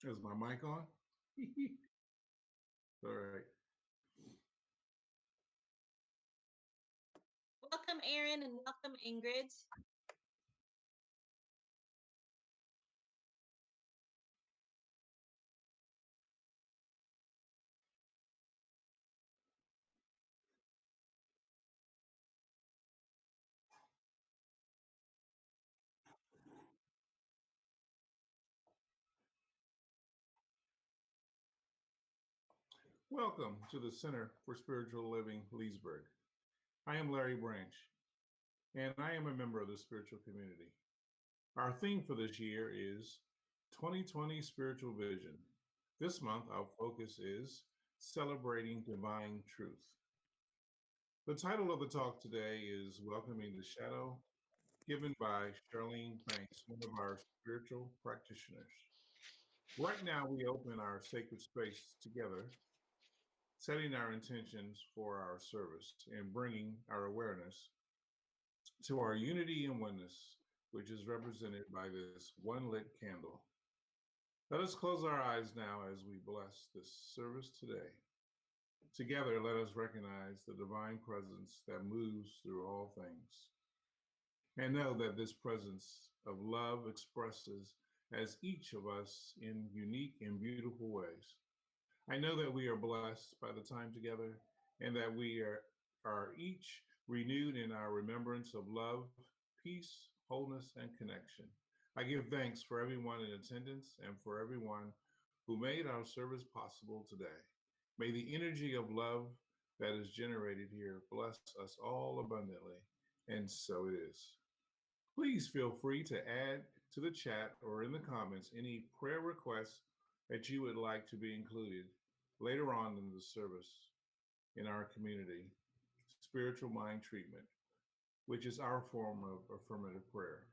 Is my mic on? All right. Welcome, Aaron, and welcome, Ingrid. Welcome to the Center for Spiritual Living, Leesburg. I am Larry Branch, and I am a member of the spiritual community. Our theme for this year is 2020 Spiritual Vision. This month, our focus is celebrating divine truth. The title of the talk today is Welcoming the Shadow, given by Charlene Banks, one of our spiritual practitioners. Right now, we open our sacred space together, setting our intentions for our service and bringing our awareness to our unity and oneness, which is represented by this one lit candle. Let us close our eyes now as we bless this service today. Together, let us recognize the divine presence that moves through all things and know that this presence of love expresses as each of us in unique and beautiful ways. I know that we are blessed by the time together and that we are each renewed in our remembrance of love, peace, wholeness, and connection. I give thanks for everyone in attendance and for everyone who made our service possible today. May the energy of love that is generated here bless us all abundantly, and so it is. Please feel free to add to the chat or in the comments any prayer requests that you would like to be included later on in the service in our community, spiritual mind treatment, which is our form of affirmative prayer.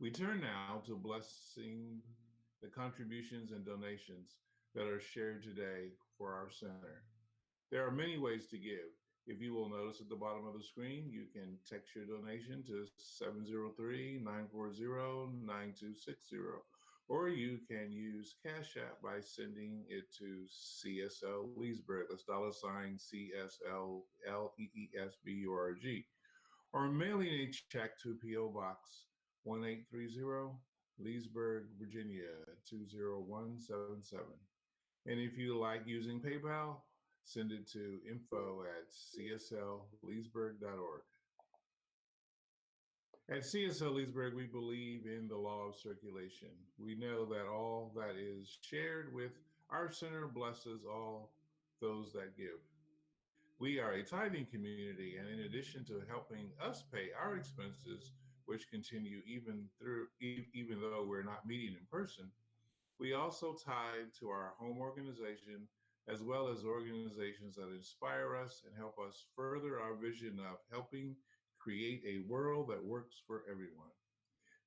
We turn now to blessing the contributions and donations that are shared today for our center. There are many ways to give. If you will notice at the bottom of the screen, you can text your donation to 703-940-9260, or you can use Cash App by sending it to CSL Leesburg. That's $ CSLLEESBURG, or mailing a check to P.O. Box 1830, Leesburg, Virginia 20177. And if you like using PayPal, send it to info@cslleesburg.org. At CSL Leesburg, we believe in the law of circulation. We know that all that is shared with our center blesses all those that give. We are a tithing community, and in addition to helping us pay our expenses, which continue even though we're not meeting in person, we also tithe to our home organization as well as organizations that inspire us and help us further our vision of helping create a world that works for everyone.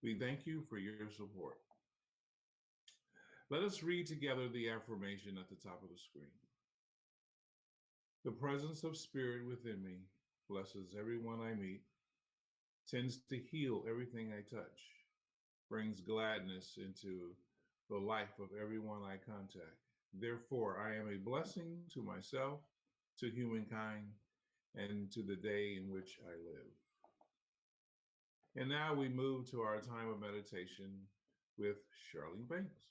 We thank you for your support. Let us read together the affirmation at the top of the screen. The presence of spirit within me blesses everyone I meet, tends to heal everything I touch, brings gladness into the life of everyone I contact. Therefore, I am a blessing to myself, to humankind, and to the day in which I live. And now we move to our time of meditation with Charlene Banks.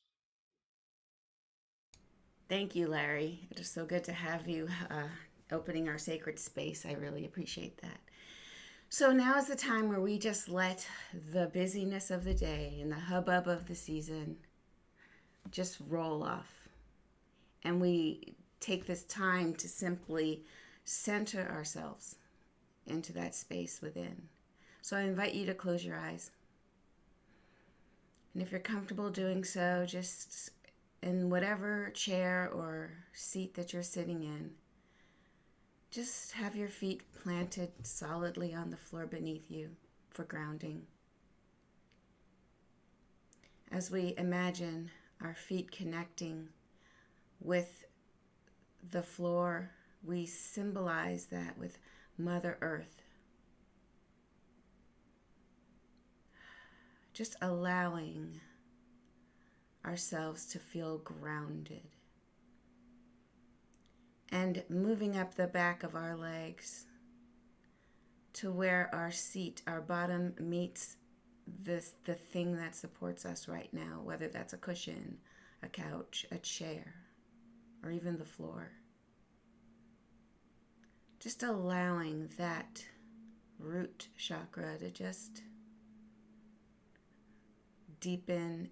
Thank you, Larry. It is so good to have you opening our sacred space. I really appreciate that. So now is the time where we just let the busyness of the day and the hubbub of the season just roll off. And we take this time to simply center ourselves into that space within. So I invite you to close your eyes. And if you're comfortable doing so, just in whatever chair or seat that you're sitting in, just have your feet planted solidly on the floor beneath you for grounding. As we imagine our feet connecting with the floor, we symbolize that with Mother Earth. Just allowing ourselves to feel grounded. And moving up the back of our legs to where our seat, our bottom meets the thing that supports us right now, whether that's a cushion, a couch, a chair, or even the floor. Just allowing that root chakra to just deepen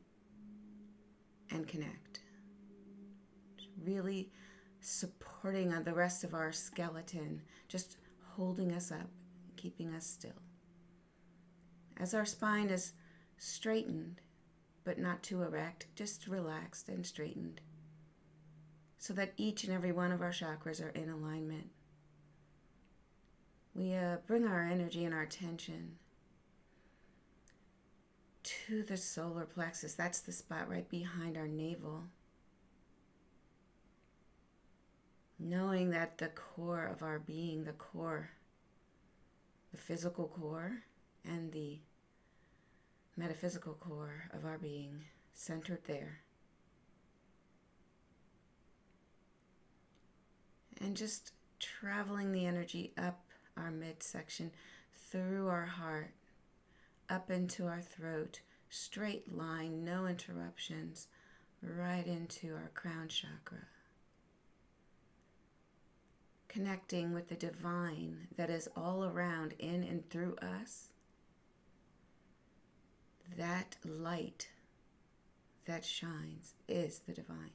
and connect. Really supporting on the rest of our skeleton, just holding us up, keeping us still. As our spine is straightened, but not too erect, just relaxed and straightened, so that each and every one of our chakras are in alignment. We bring our energy and our attention to the solar plexus. That's the spot right behind our navel. Knowing that the core of our being, the core, the physical core and the metaphysical core of our being, centered there. And just traveling the energy up our midsection, through our heart, up into our throat, straight line, no interruptions, right into our crown chakra. Connecting with the divine that is all around, in and through us. That light that shines is the divine.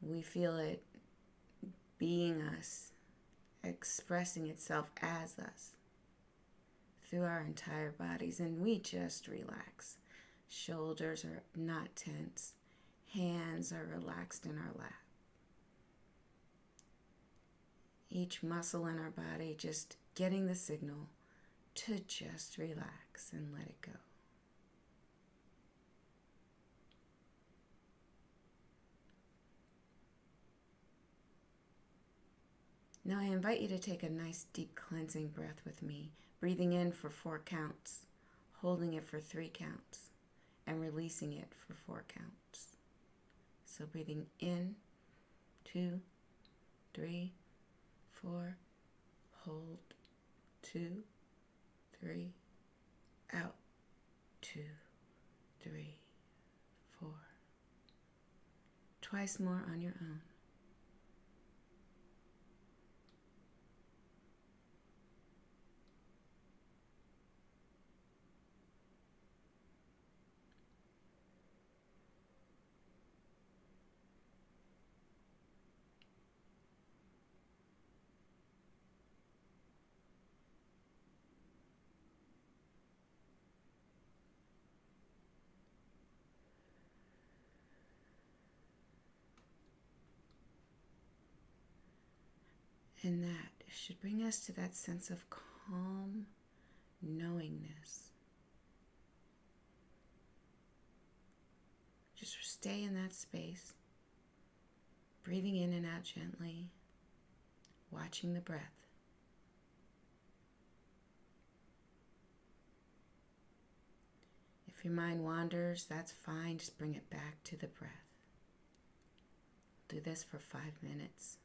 We feel it being us, expressing itself as us through our entire bodies, and we just relax. Shoulders are not tense. Hands are relaxed in our lap. Each muscle in our body just getting the signal to just relax and let it go. Now I invite you to take a nice deep cleansing breath with me, breathing in for 4 counts, holding it for 3 counts, and releasing it for 4 counts. So breathing in, 2, 3, 4, hold, 2, 3, out, 2, 3, 4. Twice more on your own. And that should bring us to that sense of calm knowingness. Just stay in that space, breathing in and out gently, watching the breath. If your mind wanders, that's fine. Just bring it back to the breath. Do this for 5 minutes.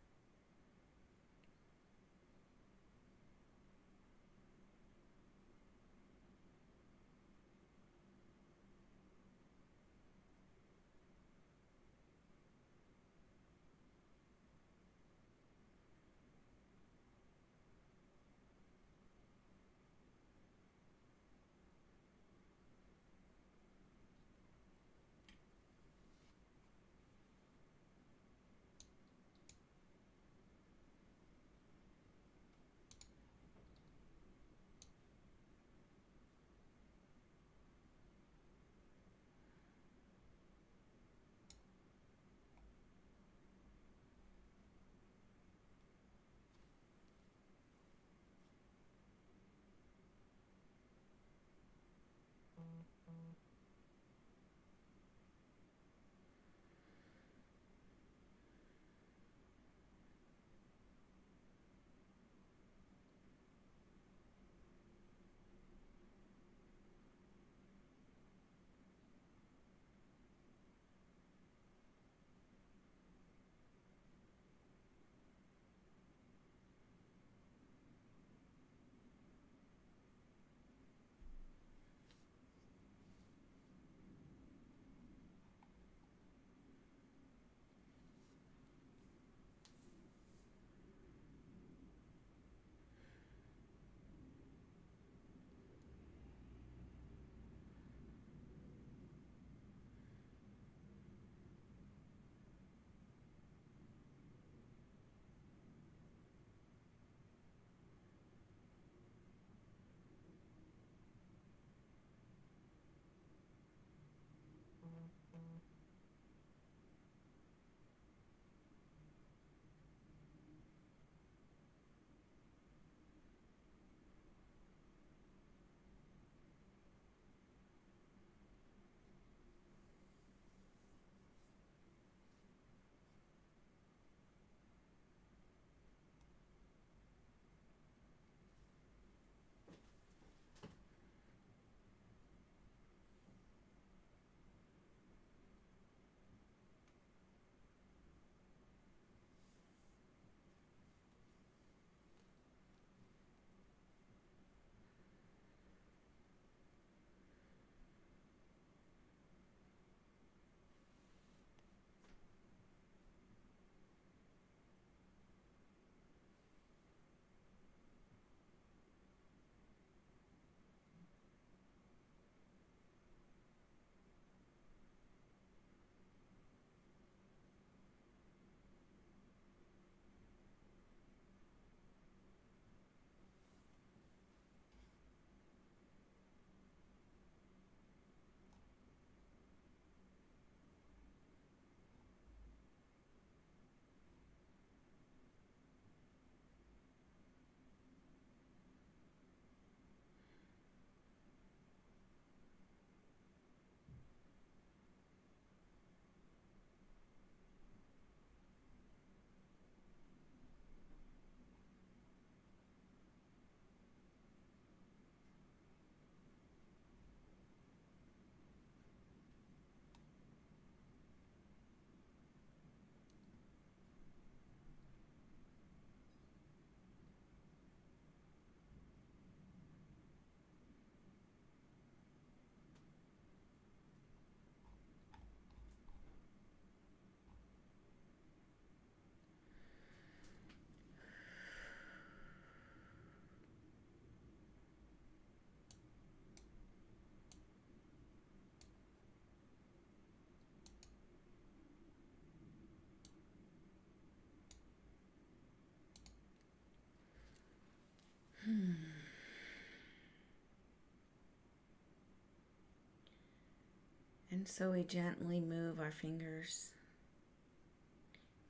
And so we gently move our fingers,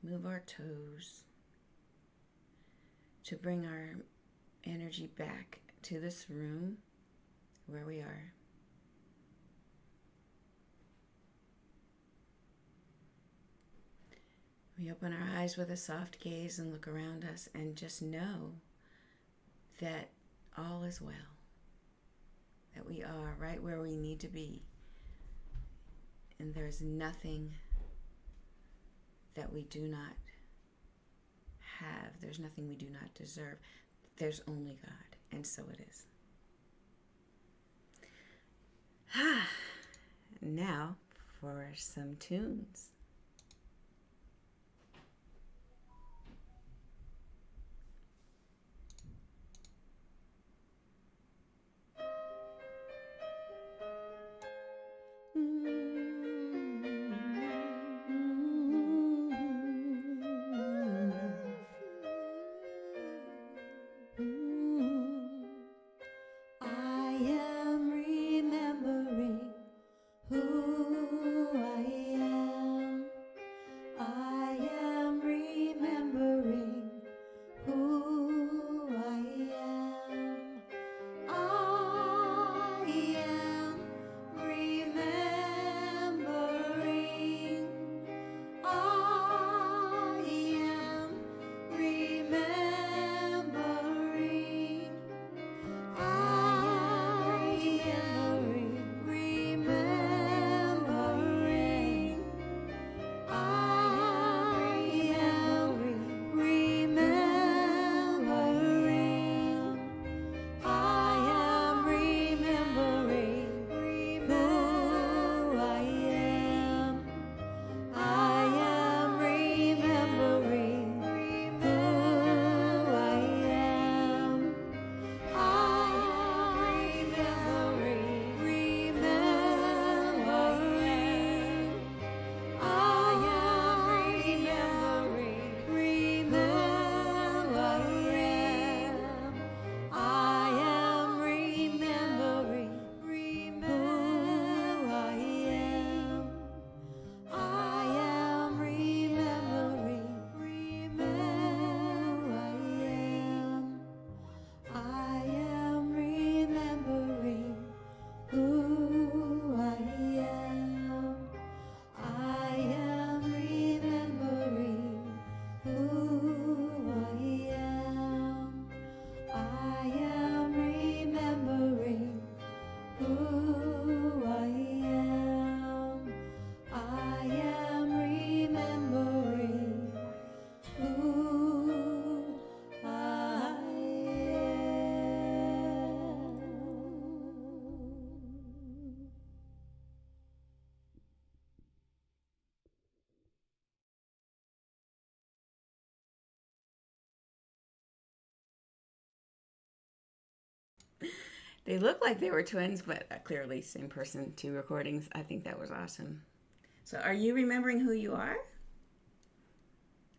move our toes to bring our energy back to this room where we are. We open our eyes with a soft gaze and look around us and just know that all is well, that we are right where we need to be, and there's nothing that we do not have. There's nothing we do not deserve. There's only God, and so it is. Now for some tunes. I am remembering who I am. I am remembering who I am. I am remembering. I am remembering. I am remembering. I am remembering. I am remembering who I am. I am remembering who I am. I am remembering. I am remembering who I am. I am remembering who I am. I am remembering who I am. I am remembering who I am. I am remembering who I am. I am remembering who I am. They look like they were twins, but clearly same person, 2 recordings. I think that was awesome. So are you remembering who you are?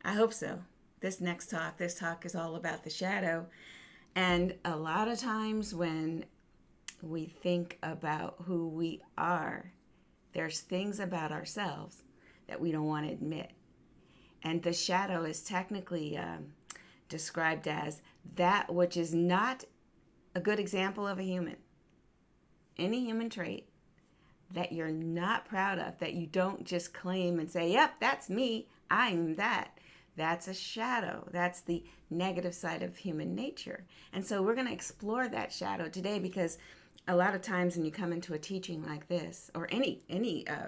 I hope so. This talk is all about the shadow. And a lot of times when we think about who we are, there's things about ourselves that we don't want to admit. And the shadow is technically described as that which is not a good example of a human. Any human trait that you're not proud of, that you don't just claim and say, yep, that's me, I'm that. That's a shadow. That's the negative side of human nature. And so we're going to explore that shadow today, because a lot of times when you come into a teaching like this, or any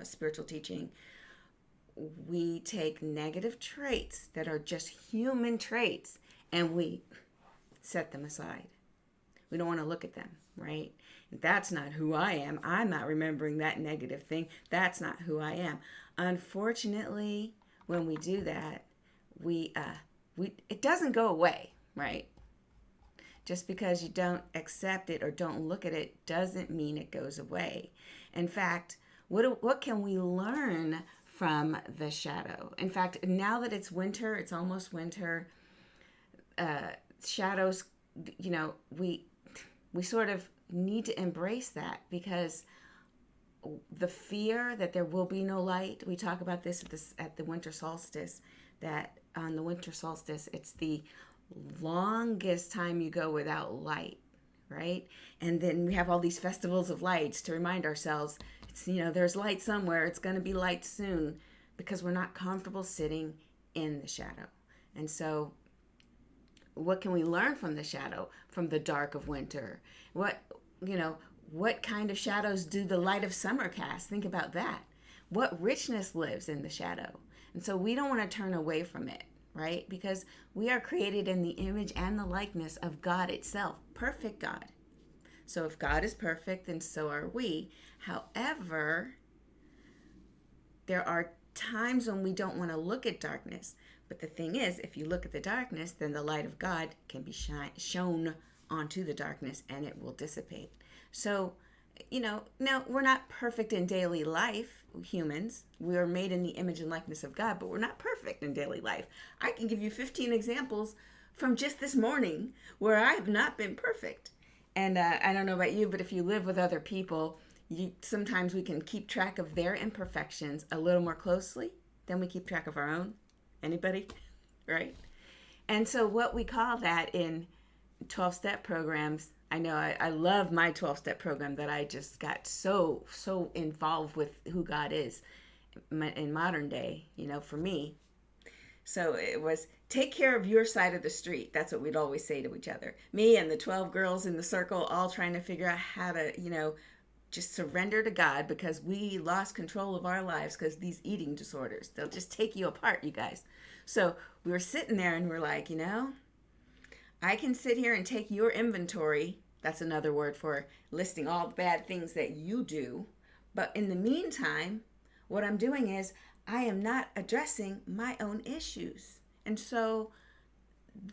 spiritual teaching, we take negative traits that are just human traits and we set them aside. We don't want to look at them, right? That's not who I am. I'm not remembering that negative thing. That's not who I am. Unfortunately, when we do that, it doesn't go away, right? Just because you don't accept it or don't look at it doesn't mean it goes away. In fact, what can we learn from the shadow? In fact, now that it's winter, it's almost winter, shadows, we sort of need to embrace that, because the fear that there will be no light. We talk about this at the winter solstice, that on the winter solstice, it's the longest time you go without light, right? And then we have all these festivals of lights to remind ourselves, it's, there's light somewhere. It's going to be light soon, because we're not comfortable sitting in the shadow. And so what can we learn from the shadow, from the dark of winter? What kind of shadows do the light of summer cast? Think about that. What richness lives in the shadow? And so we don't want to turn away from it, right? Because we are created in the image and the likeness of God itself, perfect God. So if God is perfect, then so are we. However, there are times when we don't want to look at darkness. But the thing is, if you look at the darkness, then the light of God can be shown onto the darkness and it will dissipate. So, now we're not perfect in daily life, humans. We are made in the image and likeness of God, but we're not perfect in daily life. I can give you 15 examples from just this morning where I have not been perfect. And I don't know about you, but if you live with other people, sometimes we can keep track of their imperfections a little more closely than we keep track of our own. Anybody? Right? And so what we call that in 12-step programs, I know I love my 12-step program that I just got so involved with who God is in modern day, for me. So it was, take care of your side of the street. That's what we'd always say to each other. Me and the 12 girls in the circle all trying to figure out how to, just surrender to God, because we lost control of our lives because these eating disorders, they'll just take you apart, you guys. So we were sitting there and we're like, I can sit here and take your inventory. That's another word for listing all the bad things that you do. But in the meantime, what I'm doing is I am not addressing my own issues. And so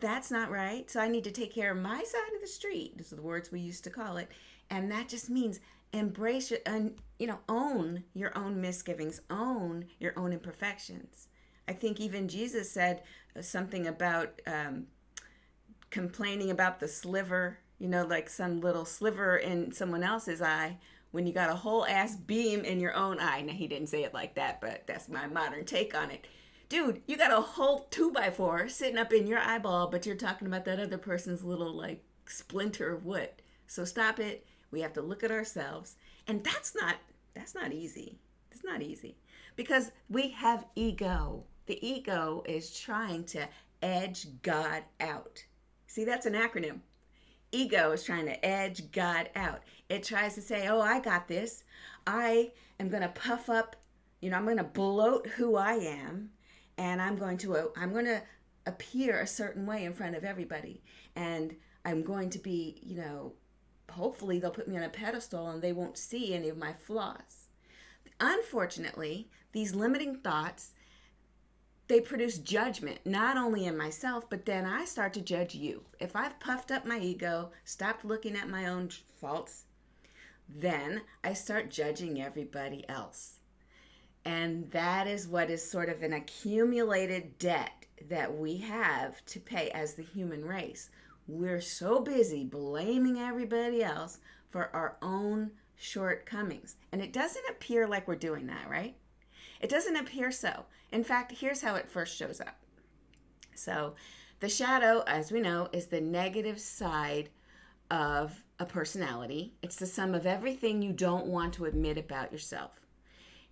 that's not right. So I need to take care of my side of the street. These are the words we used to call it. And that just means embrace it and, own your own misgivings, own your own imperfections. I think even Jesus said something about complaining about the sliver, like some little sliver in someone else's eye when you got a whole ass beam in your own eye. Now, he didn't say it like that, but that's my modern take on it. Dude, you got a whole 2x4 sitting up in your eyeball, but you're talking about that other person's little splinter of wood. So stop it. We have to look at ourselves. And that's not easy. It's not easy because we have ego. The ego is trying to edge God out. See, that's an acronym. Ego is trying to edge God out. It tries to say, oh, I got this. I am going to puff up, I'm going to bloat who I am, and I'm going to appear a certain way in front of everybody. And I'm going to be, hopefully they'll put me on a pedestal and they won't see any of my flaws. Unfortunately, these limiting thoughts, they produce judgment, not only in myself, but then I start to judge you. If I've puffed up my ego, stopped looking at my own faults, then I start judging everybody else. And that is what is sort of an accumulated debt that we have to pay as the human race. We're so busy blaming everybody else for our own shortcomings. And it doesn't appear like we're doing that, right? It doesn't appear so. In fact, here's how it first shows up. So the shadow, as we know, is the negative side of a personality. It's the sum of everything you don't want to admit about yourself.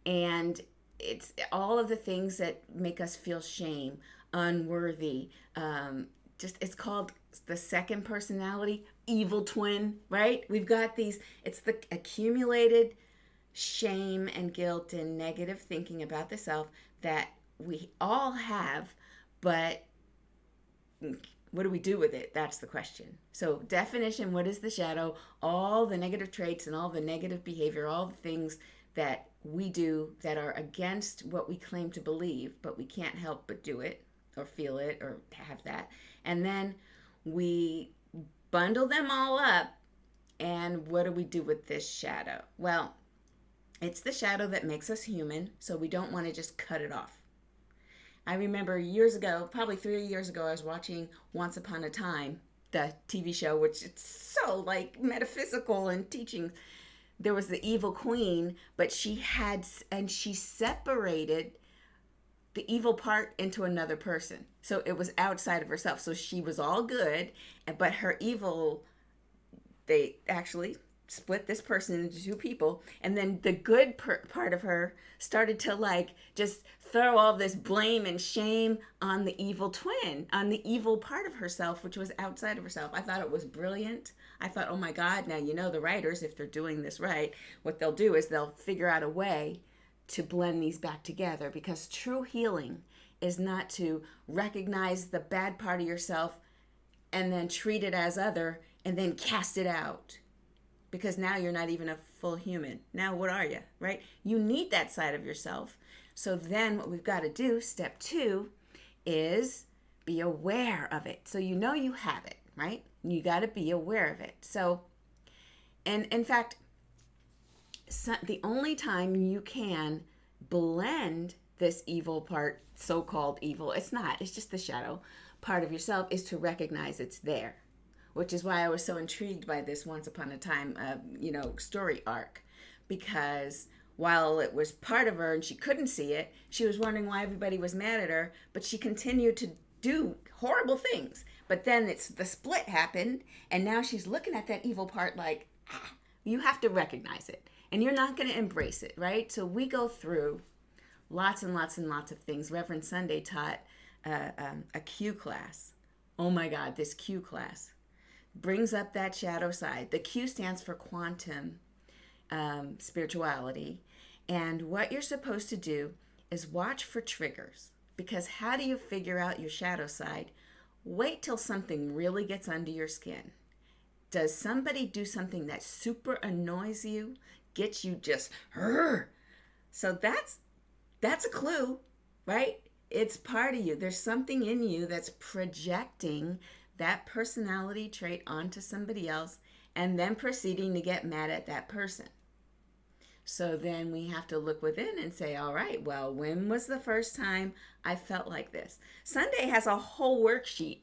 And it's all of the things that make us feel shame, unworthy. It's called the second personality, evil twin, right? We've got these, it's the accumulated shame and guilt and negative thinking about the self that we all have, but what do we do with it? That's the question. So definition, what is the shadow? All the negative traits and all the negative behavior, all the things that we do that are against what we claim to believe, but we can't help but do it or feel it or have that. And then we bundle them all up. And what do we do with this shadow? Well, it's the shadow that makes us human, so we don't want to just cut it off. I remember years ago, probably 3 years ago, I was watching Once Upon a Time, the TV show, which it's so metaphysical and teaching. there was the evil queen, but she separated the evil part into another person. So it was outside of herself. So she was all good, but her evil, they actually split this person into two people, and then the good part of her started to like just throw all this blame and shame on the evil twin, on the evil part of herself, which was outside of herself. I thought it was brilliant. I thought, oh my God, now the writers, if they're doing this right, what they'll do is they'll figure out a way to blend these back together, because true healing is not to recognize the bad part of yourself and then treat it as other and then cast it out. Because now you're not even a full human. Now what are you, right? You need that side of yourself. So then what we've got to do, step 2, is be aware of it. So you have it, right? You got to be aware of it. So, and in fact, the only time you can blend this evil part, so-called evil, it's just the shadow part of yourself, is to recognize it's there. Which is why I was so intrigued by this Once Upon a Time, story arc. Because while it was part of her and she couldn't see it, she was wondering why everybody was mad at her, but she continued to do horrible things. But then the split happened, and now she's looking at that evil part like, you have to recognize it. And you're not going to embrace it, right? So we go through lots and lots and lots of things. Reverend Sunday taught a Q class. Oh my God, this Q class brings up that shadow side. The Q stands for quantum spirituality. And what you're supposed to do is watch for triggers. Because how do you figure out your shadow side? Wait till something really gets under your skin. Does somebody do something that super annoys you, gets you just, so that's a clue, right? It's part of you. There's something in you that's projecting that personality trait onto somebody else and then proceeding to get mad at that person. So then we have to look within and say, all right, well, when was the first time I felt like this? Sunday has a whole worksheet,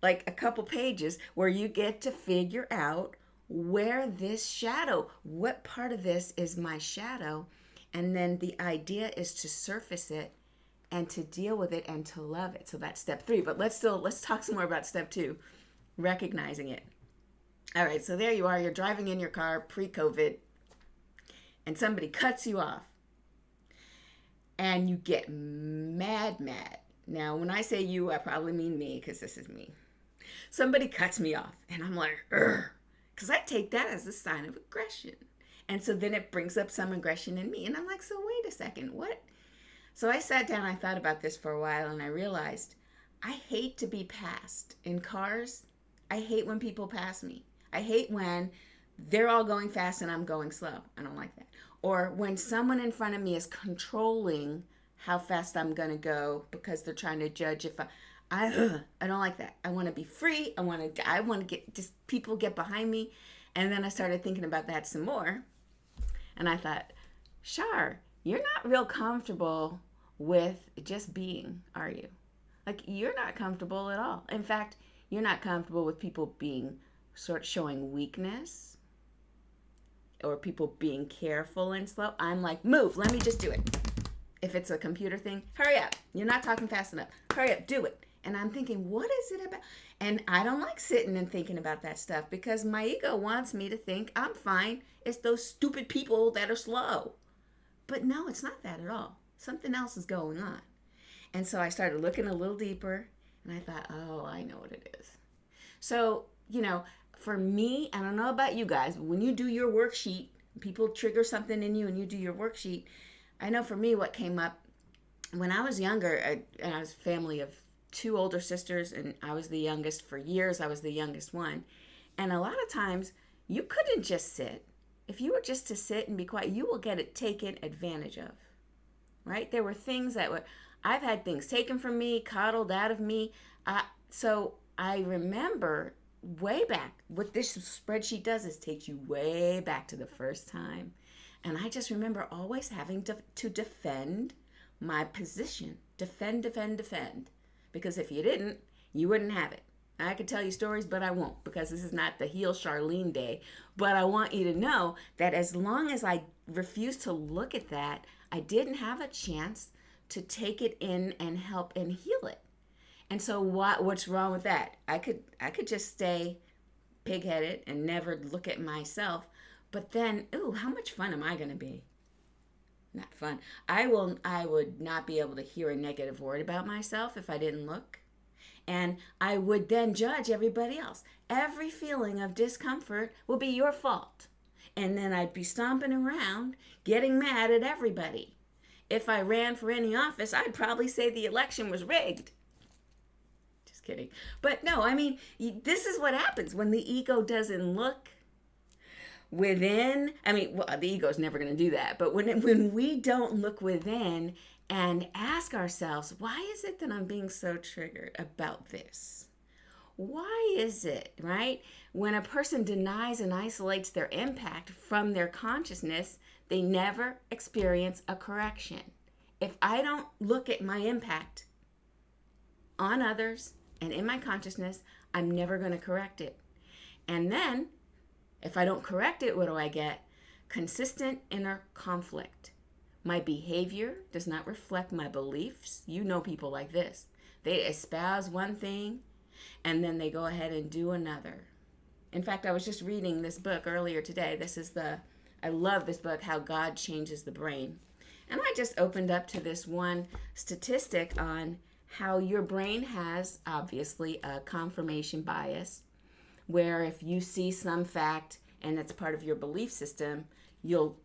like a couple pages, where you get to figure out where this shadow, what part of this is my shadow, and then the idea is to surface it and to deal with it and to love it. So that's step 3. But let's talk some more about step 2, recognizing it. All right, so there you are. You're driving in your car pre-COVID, and somebody cuts you off, and you get mad. Now, when I say you, I probably mean me, because this is me. Somebody cuts me off, and I'm like, because I take that as a sign of aggression. And so then it brings up some aggression in me, and I'm like, so wait a second, what? So I sat down, I thought about this for a while, and I realized I hate to be passed. In cars, I hate when people pass me. I hate when they're all going fast and I'm going slow. I don't like that. Or when someone in front of me is controlling how fast I'm going to go because they're trying to judge if I don't like that. I want to be free. I want to get just people get behind me. And then I started thinking about that some more. And I thought, Char, you're not real comfortable with just being, are you? Like, you're not comfortable at all. In fact, you're not comfortable with people being sort of showing weakness or people being careful and slow. I'm like, move, let me just do it. If it's a computer thing, hurry up. You're not talking fast enough. Hurry up, do it. And I'm thinking, what is it about? And I don't like sitting and thinking about that stuff because my ego wants me to think I'm fine. It's those stupid people that are slow. But no, it's not that at all. Something else is going on. And so I started looking a little deeper and I thought, oh, I know what it is. So, for me, I don't know about you guys, but when you do your worksheet, people trigger something in you and you do your worksheet. I know for me what came up when I was younger, and I was a family of 2 older sisters and I was the youngest for years. I was the youngest one. And a lot of times you couldn't just sit. If you were just to sit and be quiet, you will get it taken advantage of, right? There were things I've had things taken from me, coddled out of me. So I remember way back, what this spreadsheet does is takes you way back to the first time. And I just remember always having to defend my position. Defend. Because if you didn't, you wouldn't have it. I could tell you stories, but I won't because this is not the Heal Charlene day. But I want you to know that as long as I refuse to look at that, I didn't have a chance to take it in and help and heal it. And so what's wrong with that? I could just stay pig-headed and never look at myself. But then, ooh, how much fun am I going to be? Not fun. I would not be able to hear a negative word about myself if I didn't look. And I would then judge everybody else. Every feeling of discomfort will be your fault. And then I'd be stomping around, getting mad at everybody. If I ran for any office, I'd probably say the election was rigged. Just kidding. But no, I mean, this is what happens when the ego doesn't look within. I mean, well, the ego's never going to do that. But when we don't look within and ask ourselves, why is it that I'm being so triggered about this? Why is it, right? When a person denies and isolates their impact from their consciousness, they never experience a correction. If I don't look at my impact on others and in my consciousness, I'm never going to correct it. And then, if I don't correct it, what do I get? Consistent inner conflict. My behavior does not reflect my beliefs. You know people like this. They espouse one thing and then they go ahead and do another. In fact, I was just reading this book earlier today. I love this book, How God Changes the Brain. And I just opened up to this one statistic on how your brain has, obviously, a confirmation bias, where if you see some fact and it's part of your belief system, you'll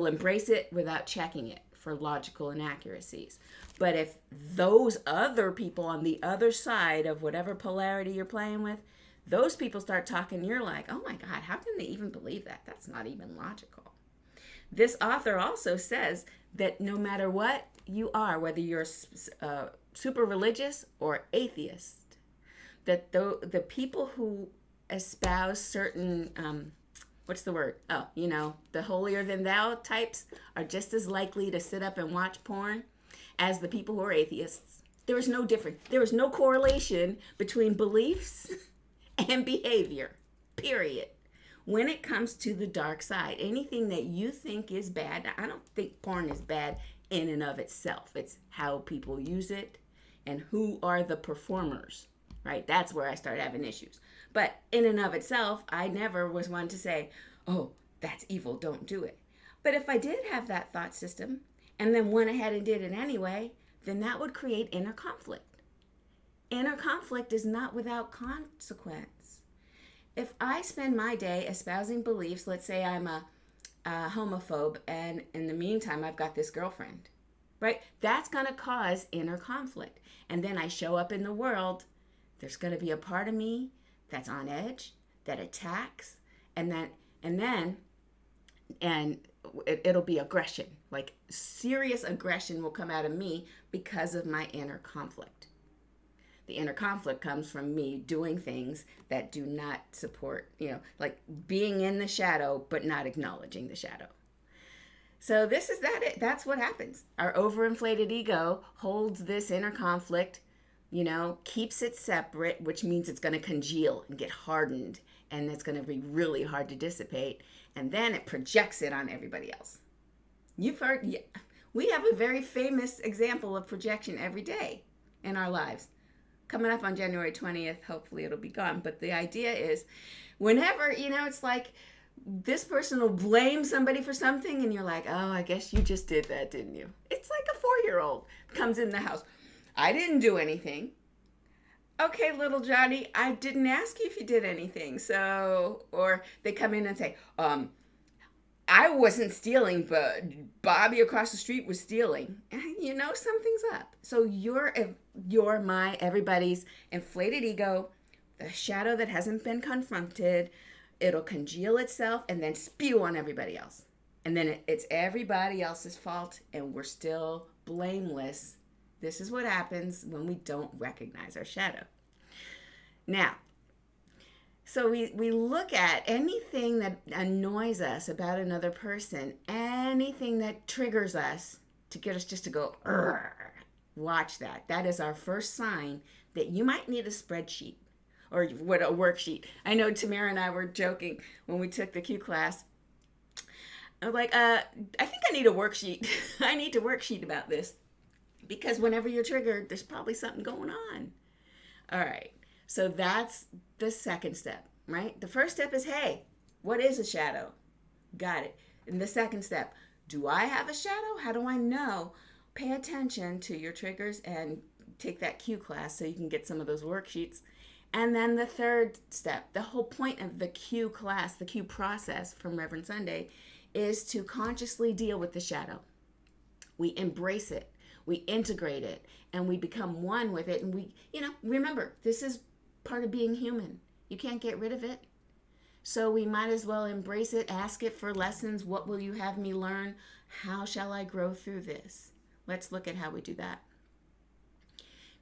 embrace it without checking it for logical inaccuracies. But if those other people on the other side of whatever polarity you're playing with, those people start talking, you're like, oh my God, how can they even believe that? That's not even logical. This author also says that no matter what you are, whether you're super religious or atheist, that the people who espouse certain, what's the word? Oh, the holier than thou types are just as likely to sit up and watch porn as the people who are atheists. There is no difference. There is no correlation between beliefs and behavior, period. When it comes to the dark side, anything that you think is bad, I don't think porn is bad in and of itself. It's how people use it and who are the performers, right? That's where I start having issues. But in and of itself, I never was one to say, oh, that's evil, don't do it. But if I did have that thought system and then went ahead and did it anyway, then that would create inner conflict. Inner conflict is not without consequence. If I spend my day espousing beliefs, let's say I'm a homophobe, and in the meantime, I've got this girlfriend, right? That's going to cause inner conflict. And then I show up in the world, there's going to be a part of me that's on edge, that attacks, and it'll be aggression. Like serious aggression will come out of me because of my inner conflict. The inner conflict comes from me doing things that do not support, like being in the shadow, but not acknowledging the shadow. So that's what happens. Our overinflated ego holds this inner conflict, keeps it separate, which means it's going to congeal and get hardened, and it's going to be really hard to dissipate. And then it projects it on everybody else. You've heard, we have a very famous example of projection every day in our lives. Coming up on January 20th, hopefully it'll be gone. But the idea is whenever, it's like this person will blame somebody for something and you're like, oh, I guess you just did that, didn't you? It's like a 4-year-old comes in the house. I didn't do anything. Okay, little Johnny, I didn't ask you if you did anything. So, or they come in and say, I wasn't stealing, but Bobby across the street was stealing. Something's up. So everybody's inflated ego, the shadow that hasn't been confronted, it'll congeal itself and then spew on everybody else. And then it's everybody else's fault and we're still blameless. This is what happens when we don't recognize our shadow. Now, so we look at anything that annoys us about another person, anything that triggers us to get us just to go, watch that. That is our first sign that you might need a spreadsheet. or what a worksheet. I know Tamara and I were joking when we took the Q class. I was like, I think I need a worksheet. I need to worksheet about this. Because whenever you're triggered, there's probably something going on. All right. So that's the second step, right? The first step is, hey, what is a shadow? Got it. And the second step, do I have a shadow? How do I know? Pay attention to your triggers and take that Q class so you can get some of those worksheets. And then the third step, the whole point of the Q class, the Q process from Reverend Sunday, is to consciously deal with the shadow. We embrace it, we integrate it, and we become one with it. And we, remember, this is part of being human. You can't get rid of it. So we might as well embrace it, ask it for lessons. What will you have me learn? How shall I grow through this? Let's look at how we do that.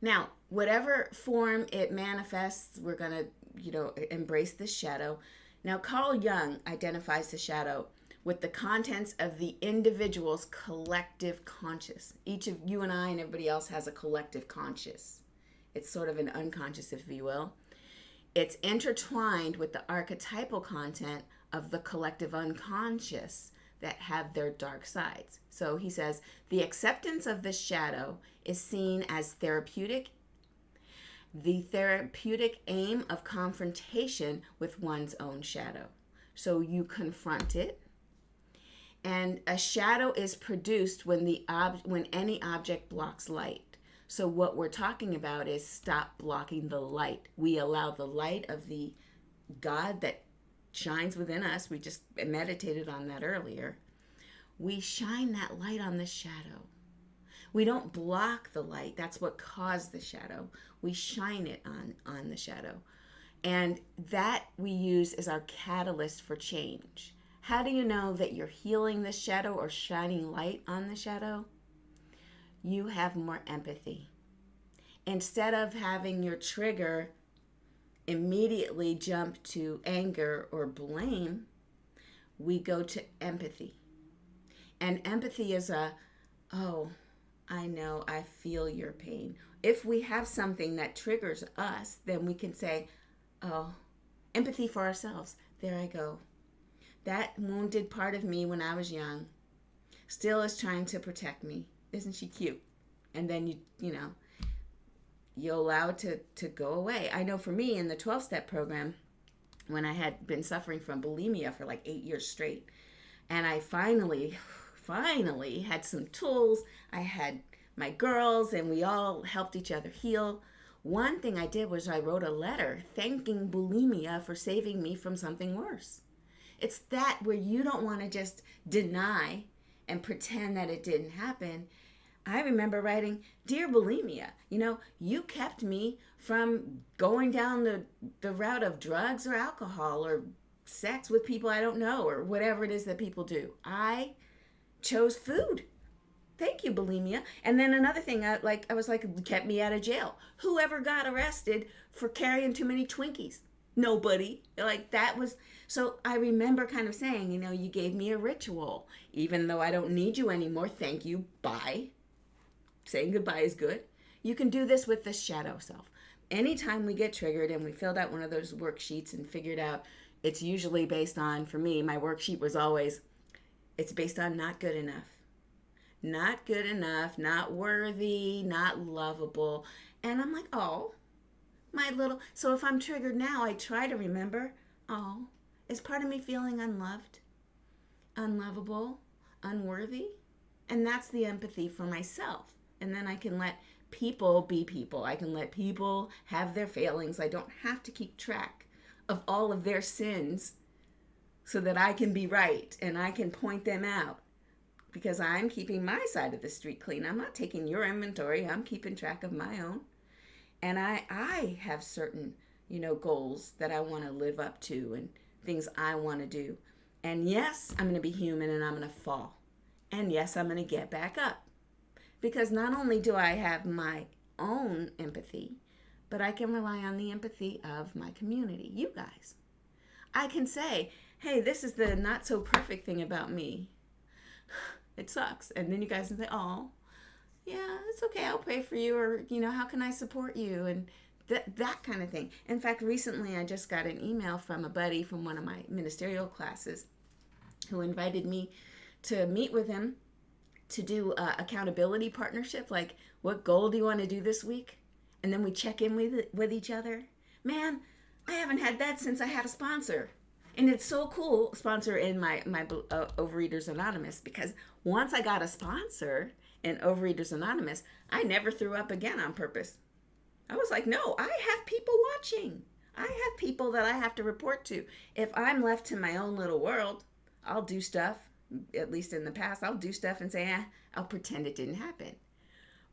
Now, whatever form it manifests, we're going to, embrace this shadow. Now, Carl Jung identifies the shadow with the contents of the individual's collective conscious. Each of you and I and everybody else has a collective conscious. It's sort of an unconscious, if you will. It's intertwined with the archetypal content of the collective unconscious that have their dark sides. So he says, the acceptance of the shadow is seen as therapeutic. The therapeutic aim of confrontation with one's own shadow. So you confront it. And a shadow is produced when when any object blocks light. So what we're talking about is stop blocking the light. We allow the light of the God that shines within us. We just meditated on that earlier. We shine that light on the shadow. We don't block the light. That's what caused the shadow. We shine it on the shadow. And that we use as our catalyst for change. How do you know that you're healing the shadow or shining light on the shadow? You have more empathy. Instead of having your trigger immediately jump to anger or blame, we go to empathy. And empathy is I know, I feel your pain. If we have something that triggers us, then we can say, oh, empathy for ourselves. There I go. That wounded part of me when I was young still is trying to protect me. Isn't she cute? And then you allow it to go away. I know for me in the 12-step program, when I had been suffering from bulimia for like 8 years straight, and I finally had some tools. I had my girls and we all helped each other heal. One thing I did was I wrote a letter thanking bulimia for saving me from something worse. It's that where you don't want to just deny and pretend that it didn't happen. I remember writing, dear bulimia, you kept me from going down the route of drugs or alcohol or sex with people I don't know or whatever it is that people do. I chose food. Thank you, bulimia. And then another thing, I was like, kept me out of jail. Whoever got arrested for carrying too many Twinkies? Nobody. So I remember kind of saying, you gave me a ritual. Even though I don't need you anymore, thank you, bye. Saying goodbye is good. You can do this with the shadow self. Anytime we get triggered and we filled out one of those worksheets and figured out it's usually based on, for me, my worksheet was always, it's based on not good enough. Not good enough, not worthy, not lovable. And I'm like, oh, so if I'm triggered now, I try to remember, oh, is part of me feeling unloved, unlovable, unworthy? And that's the empathy for myself. And then I can let people be people. I can let people have their failings. I don't have to keep track of all of their sins so that I can be right and I can point them out because I'm keeping my side of the street clean. I'm not taking your inventory. I'm keeping track of my own. And I have certain, goals that I want to live up to and things I want to do. And yes, I'm going to be human and I'm going to fall. And yes, I'm going to get back up. Because not only do I have my own empathy, but I can rely on the empathy of my community, you guys. I can say, hey, this is the not so perfect thing about me. It sucks. And then you guys can say, oh, yeah, it's okay. I'll pray for you. Or, how can I support you? And that kind of thing. In fact, recently I just got an email from a buddy from one of my ministerial classes who invited me to meet with him to do accountability partnership. Like, what goal do you want to do this week? And then we check in with each other. Man, I haven't had that since I had a sponsor. And it's so cool, sponsor in my Overeaters Anonymous, because once I got a sponsor in Overeaters Anonymous, I never threw up again on purpose. I was like, no, I have people watching. I have people that I have to report to. If I'm left to my own little world, I'll do stuff, at least in the past, I'll do stuff and say, I'll pretend it didn't happen.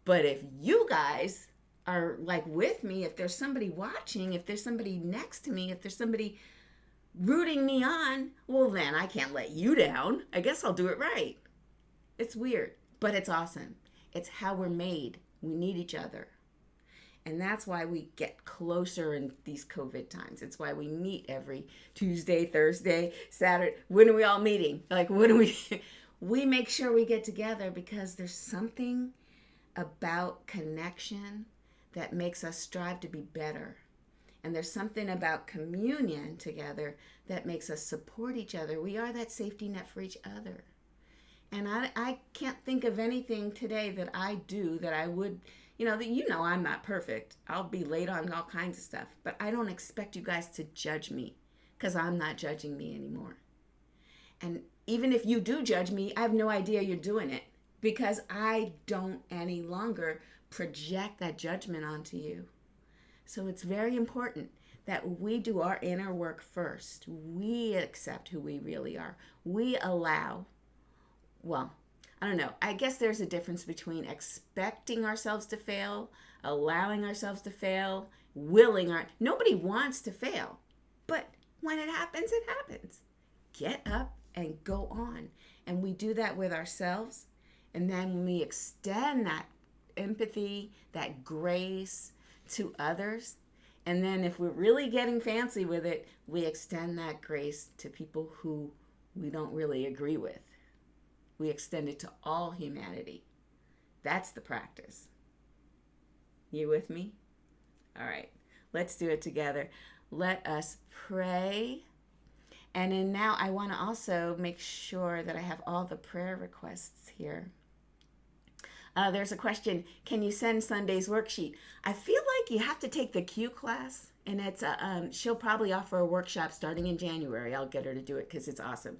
But if you guys are like with me, if there's somebody watching, if there's somebody next to me, if there's somebody rooting me on, well, then I can't let you down. I guess I'll do it right. It's weird, but it's awesome. It's how we're made. We need each other. And that's why we get closer in these COVID times. It's why we meet every Tuesday, Thursday, Saturday. When are we all meeting? Like, when are we? We make sure we get together because there's something about connection that makes us strive to be better. And there's something about communion together that makes us support each other. We are that safety net for each other. And I can't think of anything today that I do that I would, I'm not perfect. I'll be late on all kinds of stuff. But I don't expect you guys to judge me because I'm not judging me anymore. And even if you do judge me, I have no idea you're doing it because I don't any longer project that judgment onto you. So it's very important that we do our inner work first. We accept who we really are. We allow, I don't know. I guess there's a difference between expecting ourselves to fail, allowing ourselves to fail, nobody wants to fail. But when it happens, it happens. Get up and go on. And we do that with ourselves. And then when we extend that empathy, that grace to others, and then if we're really getting fancy with it, we extend that grace to people who we don't really agree with. We extend it to all humanity. That's the practice. You with me? All right, let's do it together. Let us pray. And then now I want to also make sure that I have all the prayer requests here. There's a question, can you send Sunday's worksheet? I feel like you have to take the Q class, and it's she'll probably offer a workshop starting in January. I'll get her to do it because it's awesome.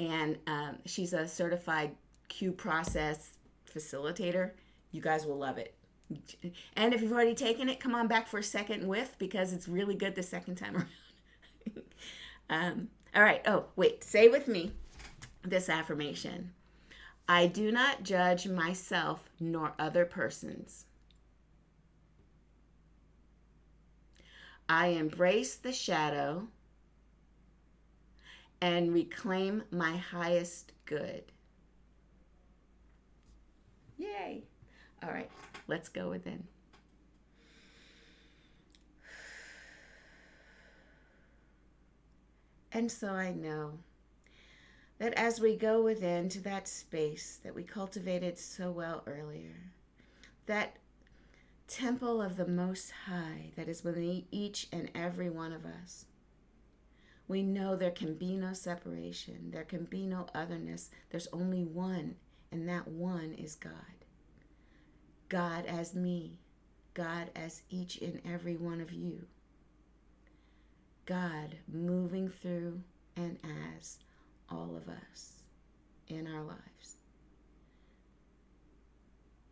And she's a certified Q process facilitator. You guys will love it. And if you've already taken it, come on back for a second whiff because it's really good the second time around. All right. Oh, wait. Say with me this affirmation. I do not judge myself nor other persons. I embrace the shadow and reclaim my highest good. Yay. All right, let's go within. And so I know that as we go within to that space that we cultivated so well earlier, that temple of the Most High that is within each and every one of us, we know there can be no separation. There can be no otherness. There's only one, and that one is God. God as me. God as each and every one of you. God moving through and as all of us in our lives.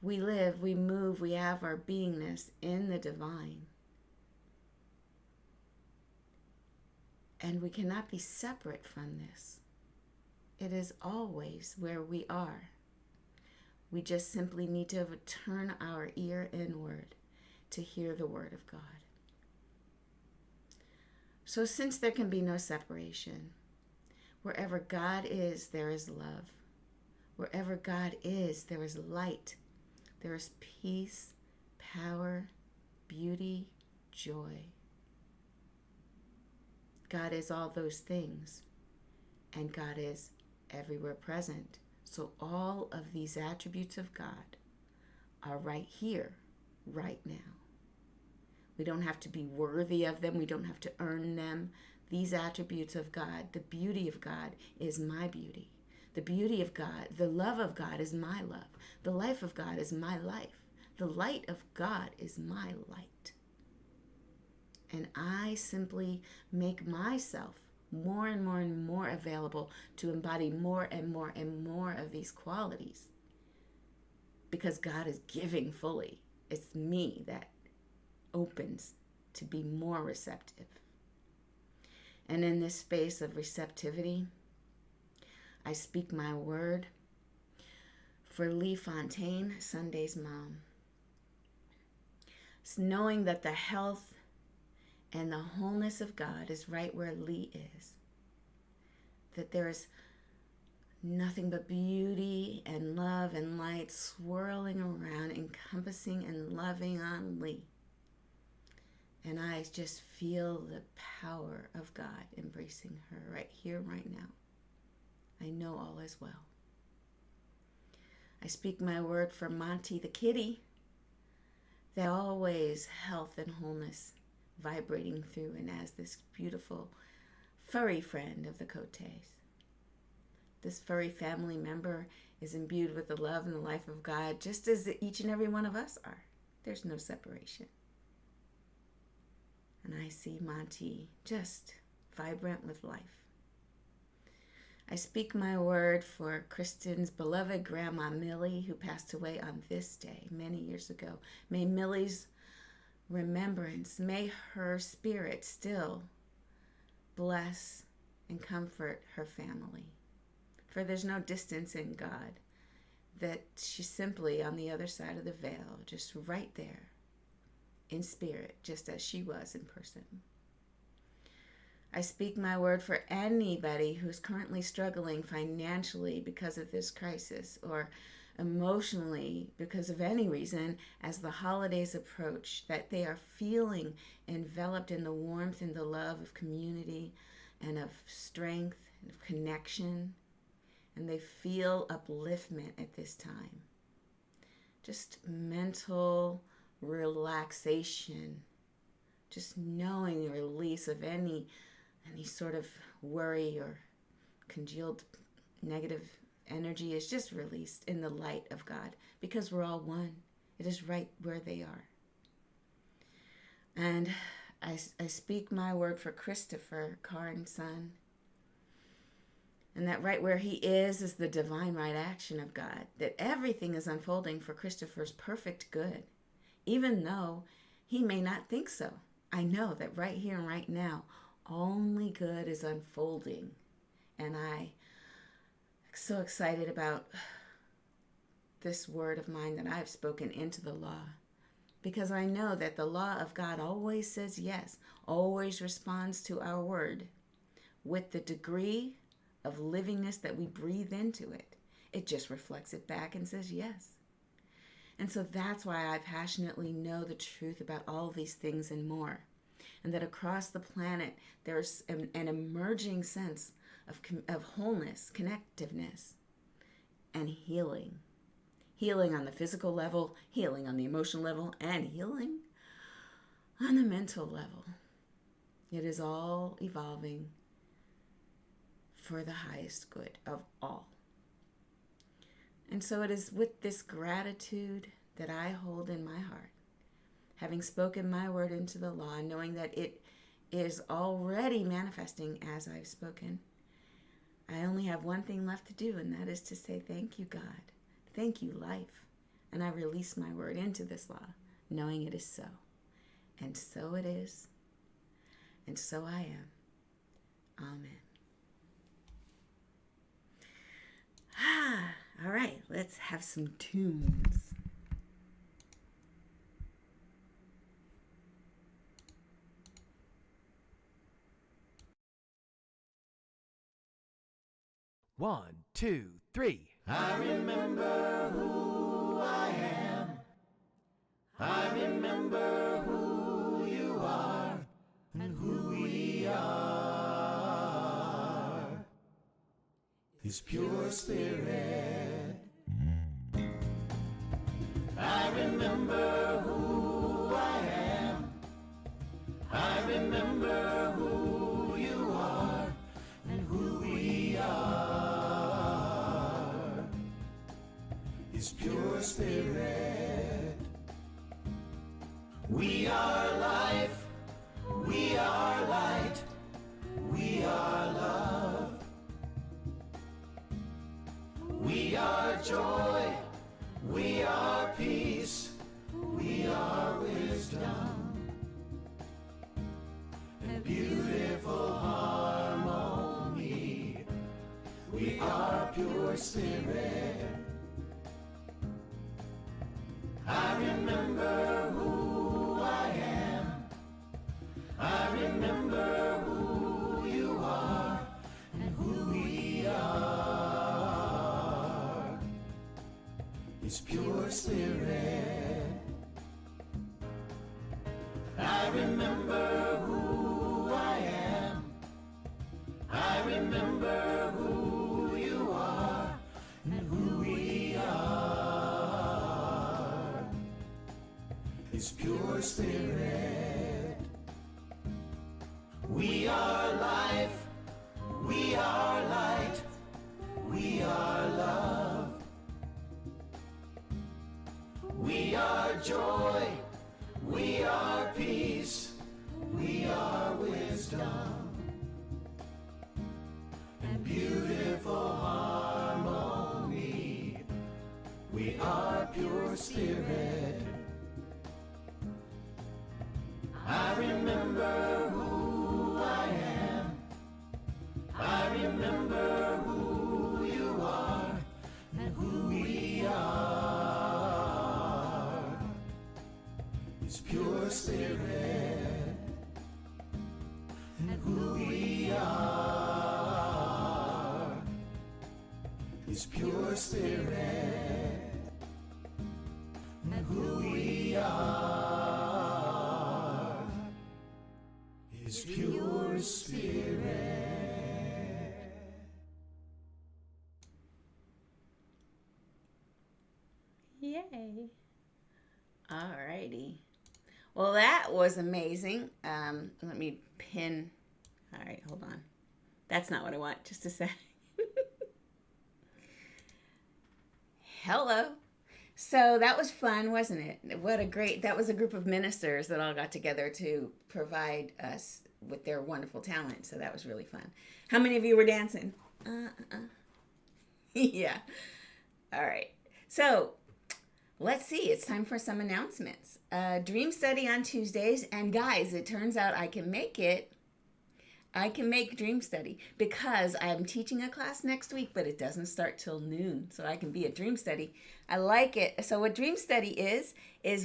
We live, we move, we have our beingness in the divine. And we cannot be separate from this. It is always where we are. We just simply need to turn our ear inward to hear the word of God. So since there can be no separation, wherever God is, there is love. Wherever God is, there is light. There is peace, power, beauty, joy. God is all those things, and God is everywhere present. So all of these attributes of God are right here, right now. We don't have to be worthy of them. We don't have to earn them. These attributes of God, the beauty of God is my beauty. The beauty of God, the love of God is my love. The life of God is my life. The light of God is my light. And I simply make myself more and more and more available to embody more and more and more of these qualities, because God is giving fully. It's me that opens to be more receptive. And in this space of receptivity, I speak my word for Lee Fontaine, Sunday's mom. It's knowing that the health and the wholeness of God is right where Lee is. That there is nothing but beauty and love and light swirling around, encompassing and loving on Lee. And I just feel the power of God embracing her right here, right now. I know all is well. I speak my word for Monty the kitty, that always health and wholeness vibrating through and as this beautiful furry friend of the Cotes. This furry family member is imbued with the love and the life of God, just as each and every one of us are. There's no separation. And I see Monty just vibrant with life. I speak my word for Kristen's beloved grandma Millie, who passed away on this day many years ago. May Millie's remembrance, may her spirit still bless and comfort her family. For there's no distance in God, that she's simply on the other side of the veil, just right there in spirit, just as she was in person. I speak my word for anybody who's currently struggling financially because of this crisis, or emotionally because of any reason as the holidays approach, that they are feeling enveloped in the warmth and the love of community and of strength and of connection, and they feel upliftment at this time. Just mental relaxation, just knowing the release of any sort of worry or congealed negative energy is just released in the light of God, because we're all one. It is right where they are. And I speak my word for Christopher, Karen's son, and that right where he is the divine right action of God, that everything is unfolding for Christopher's perfect good, even though he may not think so. I know that right here and right now, only good is unfolding. And I'm so excited about this word of mine that I've spoken into the law, because I know that the law of God always says yes, always responds to our word with the degree of livingness that we breathe into it. It just reflects it back and says yes. And so that's why I passionately know the truth about all these things and more. And that across the planet, there's an emerging sense of wholeness, connectiveness, and healing. Healing on the physical level, healing on the emotional level, and healing on the mental level. It is all evolving for the highest good of all. And so it is with this gratitude that I hold in my heart, having spoken my word into the law, knowing that it is already manifesting as I've spoken. I only have one thing left to do, and that is to say, thank you, God. Thank you, life. And I release my word into this law, knowing it is so. And so it is. And so I am. Amen. All right, let's have some tunes. One, two, three. I remember who I am. I remember who you are and who we are. His pure spirit. I remember who I am. His pure spirit. We are life, we are light, we are love. We are joy, we are peace, we are wisdom, and beautiful harmony. We are pure spirit. I remember who I am. I remember who you are and who we are. His pure spirit. I remember who I am. I remember who you are and who we are. His pure spirit. We are life, we are light, we are love. We are joy, we are peace, we are wisdom, and beautiful harmony. We are pure spirit. I remember who I am. I remember who you are and who we are. His pure spirit and who we are. His pure spirit and who we are. His pure spirit. Yay. Alrighty. Well, that was amazing. Let me pin. All right, hold on. That's not what I want. Just a sec. Hello. So that was fun, wasn't it? That was a group of ministers that all got together to provide us with their wonderful talent. So that was really fun. How many of you were dancing? Yeah. All right. So let's see. It's time for some announcements. Dream study on Tuesdays. And guys, it turns out I can make it. I can make dream study because I'm teaching a class next week, but it doesn't start till noon. So I can be at dream study. I like it. So what dream study is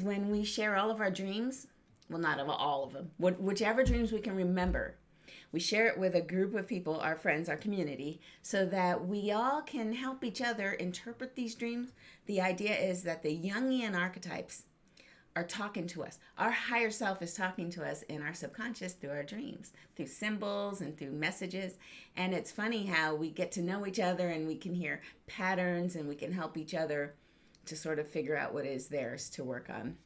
when we share all of our dreams. Well, not all of them. Whichever dreams we can remember. We share it with a group of people, our friends, our community, so that we all can help each other interpret these dreams. The idea is that the Jungian archetypes are talking to us. Our higher self is talking to us in our subconscious through our dreams, through symbols and through messages. And it's funny how we get to know each other and we can hear patterns and we can help each other to sort of figure out what is theirs to work on.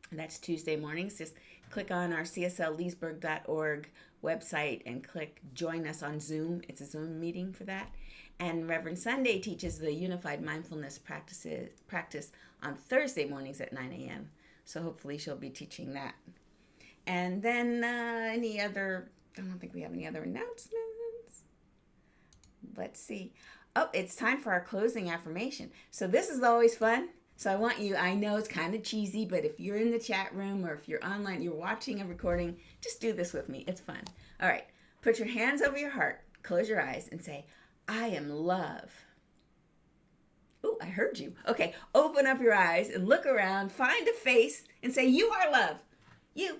And that's Tuesday mornings. Just click on our cslleesburg.org website and click join us on Zoom. It's a Zoom meeting for that. And Reverend Sunday teaches the unified mindfulness practice on Thursday mornings at 9 a.m. So hopefully she'll be teaching that. And then I don't think we have any other announcements. Let's see. Oh, it's time for our closing affirmation. So this is always fun. So I know it's kind of cheesy, but if you're in the chat room or if you're online, you're watching a recording, just do this with me. It's fun. All right. Put your hands over your heart, close your eyes, and say, I am love. Oh, I heard you. Okay. Open up your eyes and look around, find a face, and say, you are love. You.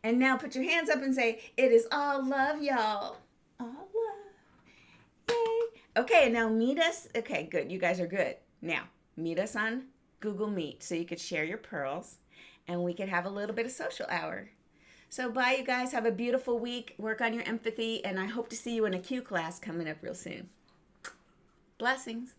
And now put your hands up and say, it is all love, y'all. All love. Yay. Okay, now meet us. Okay, good. You guys are good. Now, meet us on Google Meet so you could share your pearls and we could have a little bit of social hour. So bye, you guys. Have a beautiful week. Work on your empathy, and I hope to see you in a Q class coming up real soon. Blessings.